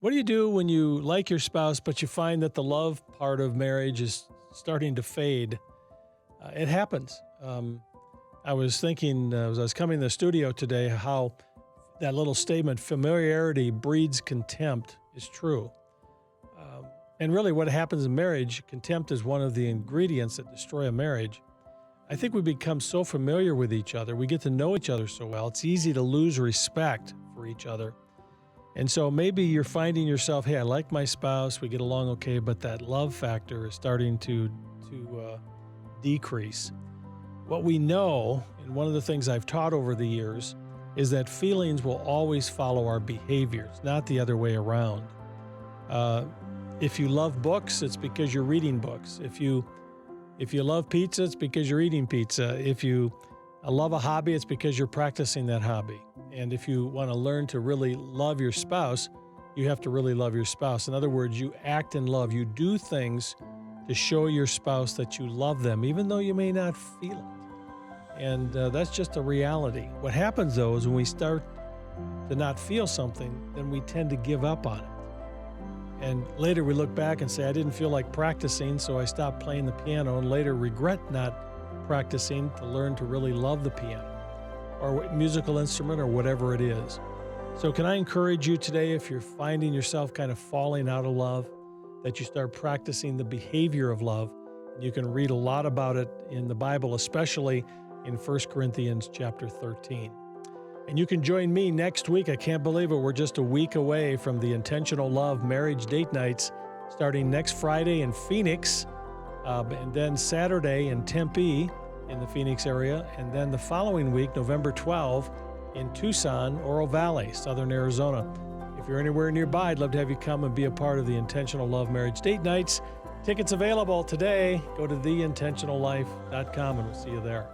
What do you do when you like your spouse, but you find that the love part of marriage is starting to fade? It happens. I was thinking as I was coming to the studio today how that little statement, familiarity breeds contempt, is true. And really what happens in marriage, contempt is one of the ingredients that destroy a marriage. I think we become so familiar with each other. We get to know each other so well. It's easy to lose respect for each other. And so maybe you're finding yourself, hey, I like my spouse, we get along okay, but that love factor is starting to decrease. What we know, and one of the things I've taught over the years, is that feelings will always follow our behaviors, not the other way around. If you love books, it's because you're reading books. If you love pizza, it's because you're eating pizza. If you love a hobby, it's because you're practicing that hobby. And if you want to learn to really love your spouse, you have to really love your spouse. In other words, you act in love. You do things to show your spouse that you love them, even though you may not feel it. And that's just a reality. What happens, though, is when we start to not feel something, then we tend to give up on it. And later we look back and say, I didn't feel like practicing, so I stopped playing the piano, and later regret not practicing to learn to really love the piano or musical instrument or whatever it is. So can I encourage you today, if you're finding yourself kind of falling out of love, that you start practicing the behavior of love. You can read a lot about it in the Bible, especially in 1 Corinthians chapter 13. And you can join me next week. I can't believe it. We're just a week away from the Intentional Love Marriage Date Nights, starting next Friday in Phoenix, and then Saturday in Tempe in the Phoenix area, and then the following week, November 12, in Tucson, Oro Valley, Southern Arizona. If you're anywhere nearby, I'd love to have you come and be a part of the Intentional Love Marriage Date Nights. Tickets available today. Go to theintentionallife.com and we'll see you there.